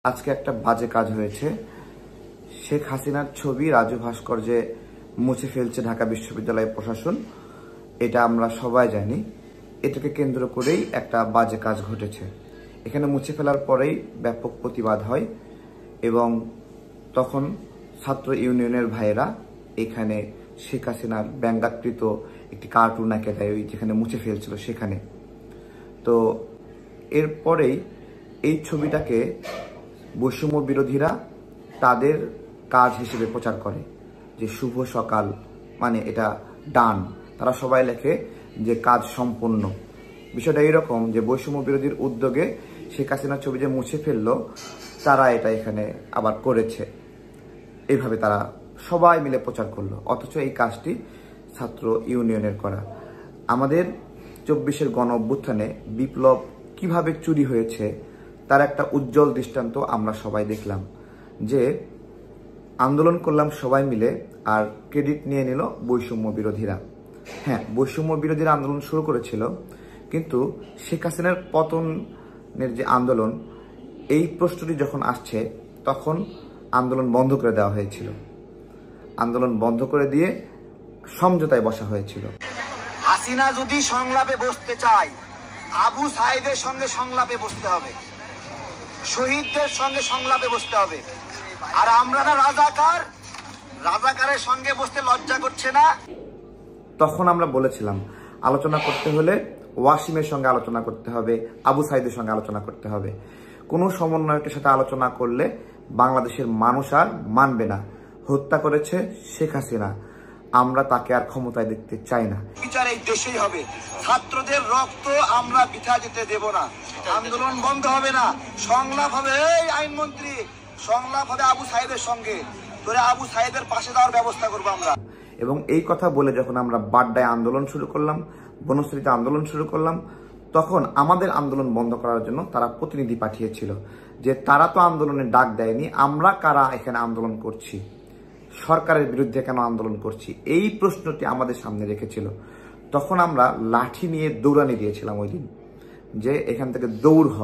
আজকে একটা বাজে কাজ হয়েছে। শেখ হাসিনার ছবি রাজু ভাস্কর্যে মুছে ফেলছে ঢাকা বিশ্ববিদ্যালয় প্রশাসন। এটা আমরা সবাই জানি। এটাকে কেন্দ্র করেই একটা বাজে কাজ ঘটেছে। এখানে মুছে ফেলার পরেই ব্যাপক প্রতিবাদ হয় এবং তখন ছাত্র ইউনিয়নের ভাইয়েরা এখানে শেখ হাসিনার ব্যঙ্গাকৃত একটি কার্টুন এঁকে দেয়, ওই যেখানে মুছে ফেলছিল সেখানে। তো এরপরেই এই ছবিটাকে বৈষম্য বিরোধীরা তাদের কাজ হিসেবে প্রচার করে যে শুভ সকাল, মানে এটা ডান। তারা সবাই লেখে যে কাজ সম্পূর্ণ। বিষয়টা এইরকম যে বৈষম্য বিরোধীর উদ্যোগে শেখ হাসিনার ছবি যে মুছে ফেললো, তারা এটা এখানে আবার করেছে, এইভাবে তারা সবাই মিলে প্রচার করলো। অথচ এই কাজটি ছাত্র ইউনিয়নের করা। আমাদের 24-এর গণ অভ্যুত্থানে বিপ্লব কিভাবে চুরি হয়েছে তার একটা উজ্জ্বল দৃষ্টান্ত আমরা সবাই দেখলাম। যে আন্দোলন করলাম সবাই মিলে, আর ক্রেডিট নিয়ে নিল বৈষম্য বিরোধীরা। হ্যাঁ, বৈষম্য বিরোধীরা আন্দোলন শুরু করেছিল, কিন্তু শেখ হাসিনার পতনের যে আন্দোলন, এই প্রশ্নটি যখন আসছে তখন আন্দোলন বন্ধ করে দেওয়া হয়েছিল। আন্দোলন বন্ধ করে দিয়ে সমঝোতায় বসা হয়েছিল। হাসিনা যদি সংলাপে বসতে চায়, আবু সাইদের সঙ্গে সংলাপে বসতে হবে, শহীদদের সঙ্গে সংলাপে বসতে হবে। আর আমরা না রাজাকারের সঙ্গে বসতে লজ্জা করছে না? তখন আমরা বলেছিলাম আলোচনা করতে হলে ওয়াসিমের সঙ্গে আলোচনা করতে হবে, আবু সাইদের সঙ্গে আলোচনা করতে হবে। কোনো সমন্বয়কের সাথে আলোচনা করলে বাংলাদেশের মানুষ আর মানবে না। হত্যা করেছে শেখ হাসিনা, আমরা তাকে আর ক্ষমতায় দেখতে চাই না। বিচার এই দেশেই হবে। ছাত্রদের রক্ত আমরা বৃথা যেতে দেব না। আন্দোলন বন্ধ হবে না, সংলাপ হবে। এই আইনমন্ত্রী, সংলাপ হবে আবু সাইদের সঙ্গে, ধরে আবু সাইদের পাশে যাওয়ার ব্যবস্থা করবো আমরা। এবং এই কথা বলে যখন আমরা বাড্ডায় আন্দোলন শুরু করলাম, বনশ্রীতে আন্দোলন শুরু করলাম, তখন আমাদের আন্দোলন বন্ধ করার জন্য তারা প্রতিনিধি পাঠিয়েছিল। যে তারা তো আন্দোলনের ডাক দেয়নি, আমরা কারা এখানে আন্দোলন করছি, সরকারের বিরুদ্ধে কেন আন্দোলন করছি, এই প্রশ্নটি আমাদের সামনে রেখেছিল। তখন আমরা লাঠি নিয়ে দৌড়ানি দিয়েছিলাম ওই দিন, যে এখান থেকে দৌড় হ,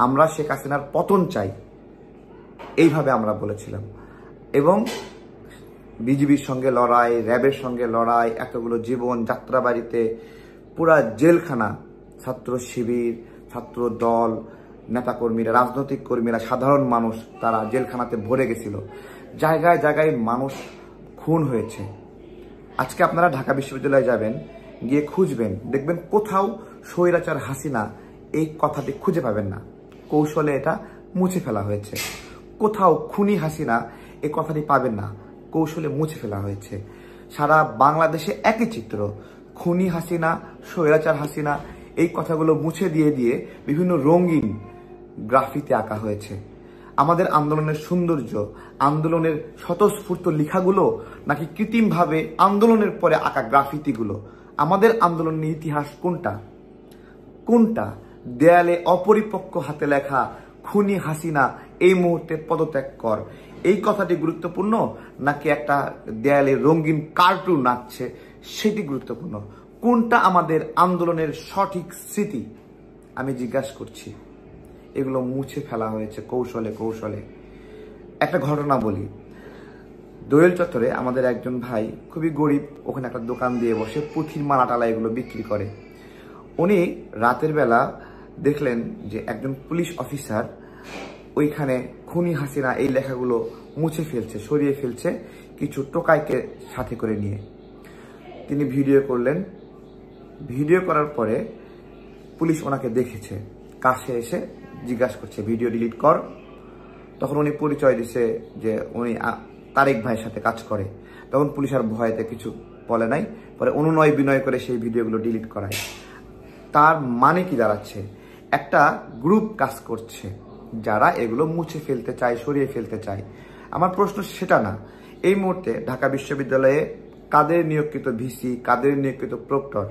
আমরা শেখ হাসিনার পতন চাই, এইভাবে আমরা বলেছিলাম। এবং বিজিবির সঙ্গে লড়াই, র্যাবের সঙ্গে লড়াই, এতগুলো জীবন, যাত্রাবাড়িতে পুরা জেলখানা, ছাত্র শিবির, ছাত্র দল, নেতাকর্মীরা, রাজনৈতিক কর্মীরা, সাধারণ মানুষ, তারা জেলখানাতে ভরে গেছিল। জায়গায় জায়গায় মানুষ খুন হয়েছে। আজকে আপনারা ঢাকা বিশ্ববিদ্যালয়ে যাবেন, গিয়ে খুঁজবেন, দেখবেন কোথাও স্বৈরাচার হাসিনা এই কথাটি খুঁজে পাবেন না। কৌশলে এটা মুছে ফেলা হয়েছে। কোথাও খুনি হাসিনা এই কথাটি পাবেন না, কৌশলে মুছে ফেলা হয়েছে। সারা বাংলাদেশে একই চিত্র, খুনি হাসিনা, স্বৈরাচার হাসিনা, এই কথাগুলো মুছে দিয়ে দিয়ে বিভিন্ন রঙিন গ্রাফিতে আঁকা হয়েছে। আমাদের আন্দোলনের সৌন্দর্য, আন্দোলনের স্বতঃস্ফূর্ত লেখাগুলো নাকি কৃত্রিমভাবে আন্দোলনের পরে আঁকা গ্রাফিতিগুলো? আমাদের আন্দোলনের ইতিহাস কোনটা? দেয়ালে অপরিপক্ক হাতে লেখা খুনি হাসিনা এই মুহূর্তে পদত্যাগ কর, এই কথাটি গুরুত্বপূর্ণ, নাকি একটা দেয়ালে রঙিন কার্টুন নাচছে সেটি গুরুত্বপূর্ণ? কোনটা আমাদের আন্দোলনের সঠিক স্মৃতি? আমি জিজ্ঞাসা করছি। এগুলো মুছে ফেলা হয়েছে কৌশলে। একটা ঘটনা বলি। দোয়েল চত্বরে আমাদের একজন ভাই, খুবই গরিব, ওখানে একটা দোকান দিয়ে বসে পুঁথির মালা টালা এগুলো বিক্রি করে। উনি রাতের বেলা দেখলেন যে একজন পুলিশ অফিসার ওইখানে খুনি হাসিনা এই লেখাগুলো মুছে ফেলছে, সরিয়ে ফেলছে, কিছু টোকাইকে সাথে করে নিয়ে। তিনি ভিডিও করলেন। ভিডিও করার পরে পুলিশ ওনাকে দেখেছে, কাছে এসে জিজ্ঞাসা করছে ভিডিও ডিলিট কর। তখন উনি পরিচয় দিছে যে উনি তারেক ভাইয়ের সাথে কাজ করে। তখন পুলিশ আর ভয়তে কিছু বলে নাই, পরে অনুনয় বিনয় করে সেই ভিডিওগুলো ডিলিট করায়। তার মানে কি দাঁড়াচ্ছে? একটা গ্রুপ কাজ করছে যারা এগুলো মুছে ফেলতে চায়, সরিয়ে ফেলতে চায়। আমার প্রশ্ন সেটা না। এই মুহূর্তে ঢাকা বিশ্ববিদ্যালয়ে কাদের নিয়োগকৃত ভিসি, কাদের নিয়োগকৃত প্রক্টর?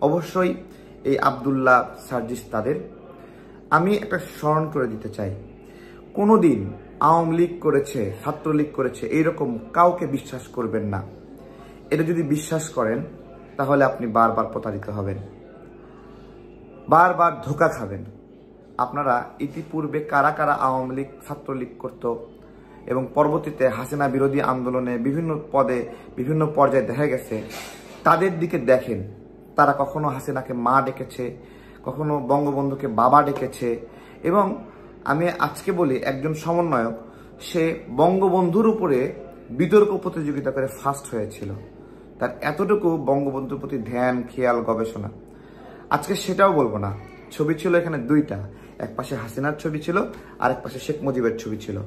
অবশ্যই এই আব্দুল্লাহ সার্জিস তাদের। আমি একটা স্মরণ করে দিতে চাই, কোনোদিন আওয়ামী লীগ করেছে, ছাত্রলীগ করেছে এইরকম কাউকে বিশ্বাস করবেন না। এটা যদি বিশ্বাস করেন তাহলে আপনি বারবার প্রতারিত হবেন, বারবার ধোঁকা খাবেন। আপনারা ইতিপূর্বে কারা কারা আওয়ামী লীগ ছাত্রলীগ করত এবং পরবর্তীতে হাসিনা বিরোধী আন্দোলনে বিভিন্ন পদে বিভিন্ন পর্যায়ে দেখা গেছে, তাদের দিকে দেখেন। তারা কখনো হাসিনাকে মা ডেকেছে, কখনো বঙ্গবন্ধুকে বাবা ডেকেছে। এবং আমি আজকে বলি, একজন সমন্বয়ক সে বঙ্গবন্ধুর উপরে বিতর্ক প্রতিযোগিতা করে ফার্স্ট হয়েছিল। তার এতটুকু বঙ্গবন্ধুর প্রতি ধ্যান, খেয়াল, গবেষণা। আজকে সেটাও বলবো না। ছবি ছিল এখানে দুইটা, এক পাশে হাসিনার ছবি ছিল, আর এক পাশে শেখ মুজিবের ছবি ছিল।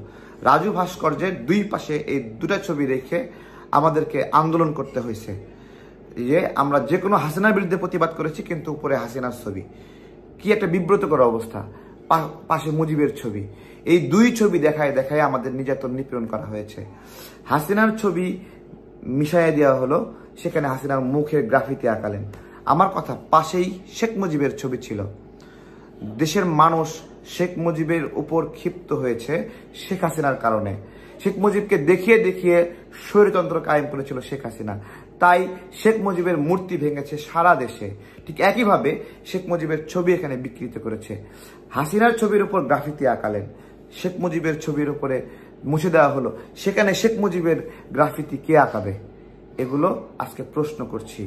রাজু ভাস্কর্যের দুই পাশে এই দুটা ছবি রেখে আমাদেরকে আন্দোলন করতে হয়েছে যে আমরা যে কোনো হাসিনার বিরুদ্ধে প্রতিবাদ করেছি, কিন্তু উপরে হাসিনার ছবি। কি একটা বিব্রতকর অবস্থা। পাশে মুজিবের ছবি। এই দুই ছবি দেখায় দেখায় আমাদের নির্যাতন নিপীড়ন করা হয়েছে। হাসিনার ছবি মিশাইয়া দেওয়া হলো, সেখানে হাসিনার মুখের গ্রাফিতি আঁকালেন। আমার কথা, পাশেই শেখ মুজিবের ছবি ছিল। দেশের মানুষ শেখ মুজিবের উপর ক্ষিপ্ত হয়েছে শেখ হাসিনার কারণে। শেখ মুজিবকে দেখিয়ে দেখিয়ে স্বৈরতন্ত্র কায়েম করেছিল শেখ হাসিনা, তাই শেখ মুজিবের মূর্তি ভেঙেছে সারা দেশে। ঠিক একইভাবে শেখ মুজিবের ছবি এখানে বিকৃত করেছে। হাসিনার ছবির উপর গ্রাফিতি আঁকালেন, শেখ মুজিবের ছবির উপরে মুছে দেওয়া হলো, সেখানে শেখ মুজিবের গ্রাফিতি কে আঁকাবে? এগুলো আজকে প্রশ্ন করছি।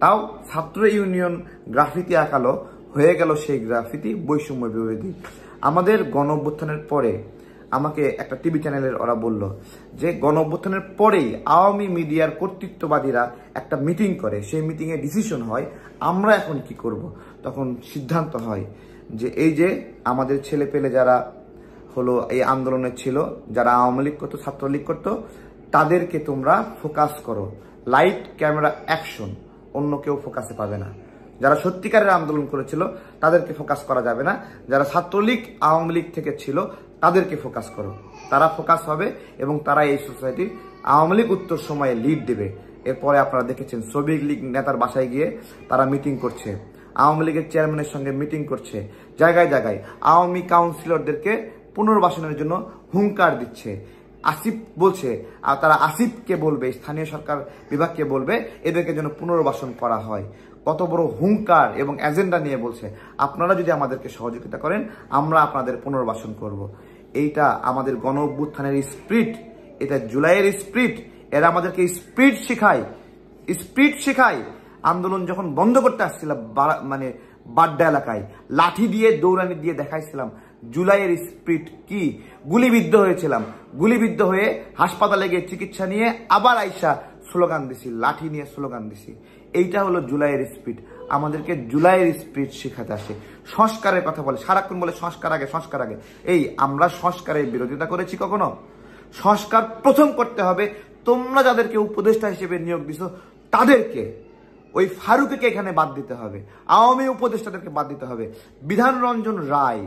তাও ছাত্র ইউনিয়ন গ্রাফিতি আঁকালো, হয়ে গেল সেই গ্রাফিতি বৈষম্য বিরোধী। আমাদের গণ অভ্যুত্থানের পরে আমাকে একটা টিভি চ্যানেলের ওরা বলল যে গণ অভ্যুত্থানের পরেই আওয়ামী মিডিয়ার কর্তৃত্ববাদীরা একটা মিটিং করে, সেই মিটিংয়ে ডিসিশন হয় আমরা এখন কি করব। তখন সিদ্ধান্ত হয় যে এই যে আমাদের ছেলে পেলে যারা হলো এই আন্দোলনে ছিল, যারা আওয়ামী লীগ করতো, ছাত্রলীগ করতো, তাদেরকে তোমরা ফোকাস করো, লাইট ক্যামেরা অ্যাকশন, অন্য কেউ ফোকাসে পাবে না। যারা সত্যিকারের আন্দোলন করেছিল তাদেরকে ফোকাস করা যাবে না, যারা ছাত্রলীগ আওয়ামী লীগ থেকে ছিল তাদেরকে ফোকাস করো। তারা ফোকাস হবে এবং তারা এই সোসাইটির আওয়ামী লীগ উত্তর সময়ে লিড দেবে। এরপরে আপনারা দেখেছেন শ্রমিক লীগ নেতার বাসায় গিয়ে তারা মিটিং করছে, আওয়ামী লীগের চেয়ারম্যানের সঙ্গে মিটিং করছে, জায়গায় জায়গায় আওয়ামী কাউন্সিলরদেরকে পুনর্বাসনের জন্য হুঙ্কার দিচ্ছে। আসিফ বলছে, আর তারা আসিফকে বলবে, স্থানীয় সরকার বিভাগকে বলবে এদেরকে যেন পুনর্বাসন করা হয়। কত বড় হুঙ্কার এবং এজেন্ডা নিয়ে বলছে, আপনারা যদি আমাদেরকে সহযোগিতা করেন আমরা আপনাদের পুনর্বাসন করব। এইটা আমাদের গণ অভ্যুত্থানের স্পিরিট, এটা জুলাইয়ের স্পিরিট। এরা আমাদেরকে স্পিরিট শেখায়। আন্দোলন যখন বন্ধ করতে আসছিলাম মানে বাড্ডা এলাকায় লাঠি দিয়ে দৌড়ানি দিয়ে দেখাইছিলাম জুলাইয়ের স্পিরিট কি। গুলিবিদ্ধ হয়েছিলাম, গুলিবিদ্ধ হয়ে হাসপাতালে গিয়ে চিকিৎসা নিয়ে আবার আইসা স্লোগান দিছি, লাঠি নিয়ে স্লোগান দিছি। এইটা হলো জুলাইয়ের স্পিরিট। আমাদেরকে জুলাইয়ের স্পিরিট শেখাতে আসে। সংস্কারের কথা বলে, সারাক্ষণ বলে সংস্কার আগে, সংস্কার আগে। এই আমরা সংস্কারের বিরোধিতা করেছি কখনো? সংস্কার প্রথম করতে হবে তোমরা যাদেরকে উপদেষ্টা হিসেবে নিয়োগ দিছো তাদেরকে। ওই ফারুককে এখানে বাদ দিতে হবে, আওয়ামী উপদেষ্টাদেরকে বাদ দিতে হবে। বিধান রঞ্জন রায়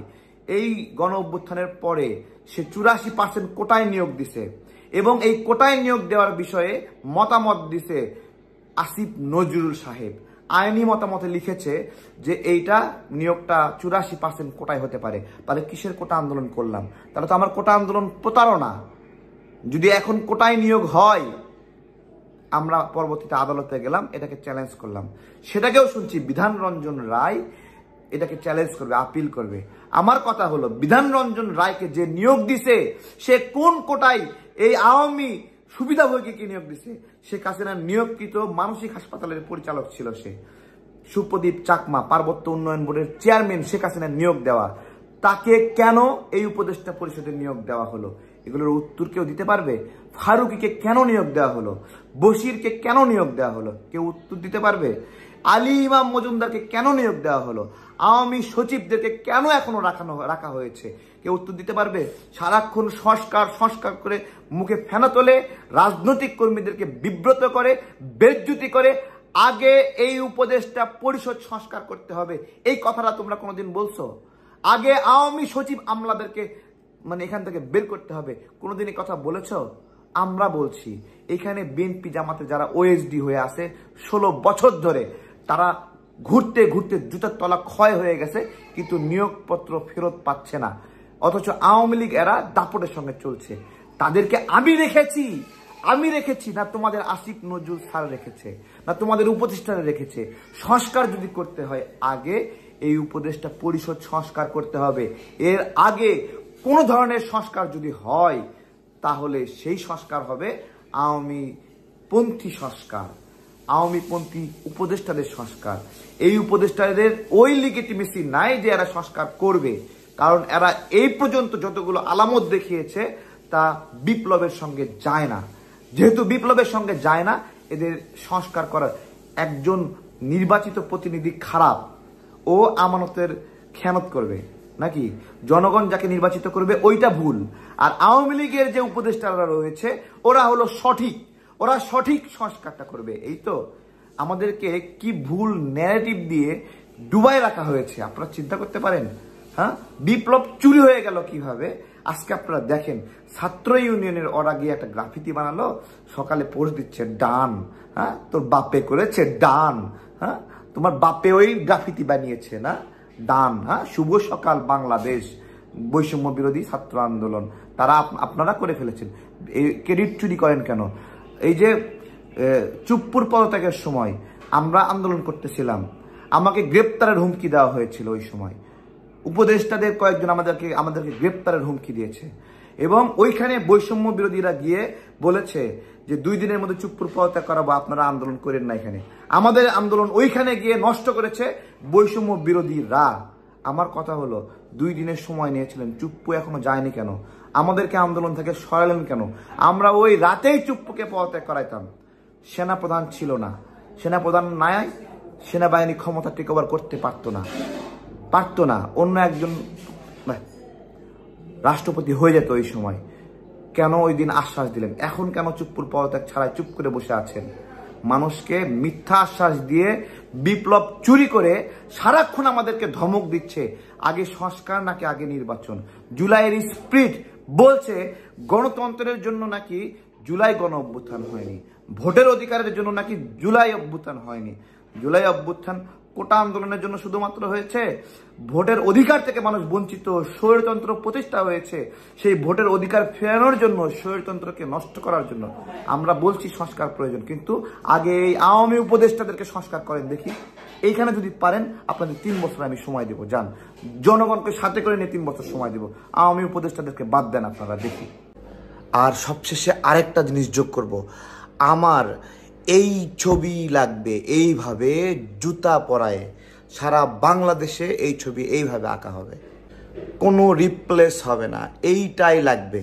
এই গণ অভ্যুত্থানের পরে সে 84% কোটায় নিয়োগ দিছে এবং এই কোটায় নিয়োগ দেওয়ার বিষয়ে মতামত দিছে আসিফ নজরুল সাহেব। আইনি মতামতে লিখেছে যে এইটা নিয়োগটা 84% কোটায় হতে পারে। তাহলে কিসের কোটা আন্দোলন করলাম? তাহলে তো আমার কোটা আন্দোলন প্রতারণা। যদি এখন কোটায় নিয়োগ হয়, আমরা পরবর্তীতে আদালতে গেলাম, এটাকে চ্যালেঞ্জ করলাম, সেটাকেও শুনছি বিধান রঞ্জন রায় এটাকে চ্যালেঞ্জ করবে, আপিল করবে। আমার কথা হলো বিধান রঞ্জন রায়কে যে নিয়োগ দিছে সে কোন কোটায় এই আওয়ামী সুবিধাভোগীকে নিয়োগ দিছে? শেখ হাসিনার নিয়োগকৃত মানসিক হাসপাতালের পরিচালক ছিল সে। সুপ্রদীপ চাকমা পার্বত্য উন্নয়ন বোর্ডের চেয়ারম্যান শেখ হাসিনার নিয়োগ দেওয়া, তাকে কেন এই উপদেষ্টা পরিষদে নিয়োগ দেওয়া হলো? এগুলোর উত্তর কেউ দিতে পারবে? ফারুকিকে কেন নিয়োগ দেওয়া হলো? বশিরকে কেন নিয়োগ দেওয়া হলো? কেউ উত্তর দিতে পারবে? আলী ইমাম মজুমদারকে কেন নিয়োগ দেওয়া হলো? আওয়ামী সচিবদেরকে কেন এখনো রাখা হয়েছে? কেউ উত্তর দিতে পারবে? সারাক্ষণ সংস্কার করে মুখে ফেনা তোলে, রাজনৈতিক কর্মীদেরকে বিব্রত করে, বেজ্জুতি করে। আগে এই উপদেষ্টা পরিষদ সংস্কার করতে হবে, এই কথাটা তোমরা কোনোদিন বলছো? আগে আওয়ামী সচিব আমলাদেরকে মানে এখান থেকে বের করতে হবে, কোনোদিন এই কথা বলেছ? আমরা বলছি। এখানে বিএনপি জামাতে যারা ওএসডি হয়ে আছে 16 বছর ধরে, তারা ঘুরতে ঘুরতে জুতার তলা ক্ষয় হয়ে গেছে, কিন্তু নিয়োগপত্র ফেরত পাচ্ছে না। অথচ আওয়ামী লীগ এরা দাপটের সঙ্গে চলছে। তাদেরকে আমি রেখেছি না তোমাদের আসিফ নজরুল স্যার রেখেছে, না তোমাদের উপদেষ্টারা রেখেছে। সংস্কার যদি করতে হয় আগে এই উপদেষ্টা পরিষদ সংস্কার করতে হবে। এর আগে কোনো ধরনের সংস্কার যদি হয় তাহলে সেই সংস্কার হবে আওয়ামী পন্থী সংস্কার, আওয়ামী পন্থী উপদেষ্টাদের সংস্কার। এই উপদেষ্টাদের ওই লিগিটিমেসি নাই যে এরা সংস্কার করবে, কারণ এরা এই পর্যন্ত যতগুলো আলামত দেখিয়েছে তা বিপ্লবের সঙ্গে যায় না। যেহেতু বিপ্লবের সঙ্গে যায় না, এদের সংস্কার করার একজন নির্বাচিত প্রতিনিধি খারাপ ও আমানতের খেয়ানত করবে নাকি জনগণ যাকে নির্বাচিত করবে ওইটা ভুল। আর আওয়ামী লীগের যে উপদেষ্টারা রয়েছে ওরা হলো সঠিক, ওরা সঠিক সংস্কারটা করবে। এই তো আমাদেরকে কি ভুল ন্যারেটিভ দিয়ে ডুবাই রাখা হয়েছে আপনারা চিন্তা করতে পারেন। হ্যাঁ, বিপ্লব চুরি হয়ে গেল কিভাবে আজকে আপনারা দেখেন। ছাত্র ইউনিয়নের ওরা গিয়ে একটা গ্রাফিতি বানালো, সকালে পোস্ট দিচ্ছে ডান, হ্যাঁ তোর বাপে করেছে ডান, হ্যাঁ তোমার বাপে ওই গ্রাফিতি বানিয়েছে না ডান, হ্যাঁ শুভ সকাল বাংলাদেশ বৈষম্য বিরোধী ছাত্র আন্দোলন তারা আপনারা করে ফেলেছেন। এই ক্রেডিট চুরি করেন কেন? এই যে চুপ্পুর পদত্যাগের সময় আমরা আন্দোলন করতেছিলাম, আমাকে গ্রেপ্তারের হুমকি দেওয়া হয়েছিল। ওই সময় উপদেষ্টাদের কয়েকজন আমাদেরকে গ্রেপ্তারের হুমকি দিয়েছে এবং ওইখানে বৈষম্য বিরোধীরা গিয়ে বলেছে যে 2 দিনের মধ্যে চুপ্পুর পদত্যাগ করাবো, আপনারা আন্দোলন করেন না। এখানে আমাদের আন্দোলন ওইখানে গিয়ে নষ্ট করেছে বৈষম্য বিরোধীরা। আমার কথা হলো 2 দিনের সময় নিয়েছিলেন, চুপ্পু এখনো যায়নি কেন? আমাদেরকে আন্দোলন থেকে সরালেন কেন? আমরা ওই রাতেই চুপ্পুকে পদত্যাগ করাইতাম। সেনাপ্রধান ছিল না, সেনাপ্রধান নাই, সেনাবাহিনী ক্ষমতা টেক ওভার করতে পারতো না, অন্য একজন রাষ্ট্রপতি হয়ে যেত ওই সময়। কেন ওই দিন আশ্বাস দিলেন? এখন কেন চুপ্পুর পদত্যাগ ছাড়াই চুপ করে বসে আছেন? মানুষকে মিথ্যা আশ্বাস দিয়ে বিপ্লব চুরি করে সারাক্ষণ আমাদেরকে ধমক দিচ্ছে, আগে সংস্কার নাকি আগে নির্বাচন। জুলাইয়ের স্পিরিট বলছে গণতন্ত্রের জন্য নাকি জুলাই গণ অভ্যুত্থান হয়নি, ভোটের অধিকারের জন্য নাকি জুলাই অভ্যুত্থান হয়নি। জুলাই অভ্যুত্থান কোটা আন্দোলনের জন্য শুধুমাত্র হয়েছে, ভোটের অধিকার থেকে মানুষ বঞ্চিত, স্বৈরতন্ত্র প্রতিষ্ঠা হয়েছে, সেই ভোটের অধিকার ফেরানোর জন্য, স্বৈরতন্ত্রকে নষ্ট করার জন্য। আমরা বলছি সংস্কার প্রয়োজন, কিন্তু আগে এই আওয়ামী উপদেষ্টাদেরকে সংস্কার করেন দেখি। এইখানে যদি পারেন আপনাদের 3 বছর আমি সময় দেবো, যান জনগণকে সাথে করে নিয়ে 3 বছর সময় দেবো, আওয়ামী উপদেষ্টাদেরকে বাদ দেন আপনারা দেখি। আর সবশেষে আরেকটা জিনিস যোগ করব, আমার এই ছবি লাগবে এইভাবে জুতা পরায়, সারা বাংলাদেশে এই ছবি এইভাবে আঁকা হবে, কোনো রিপ্লেস হবে না, এইটাই লাগবে।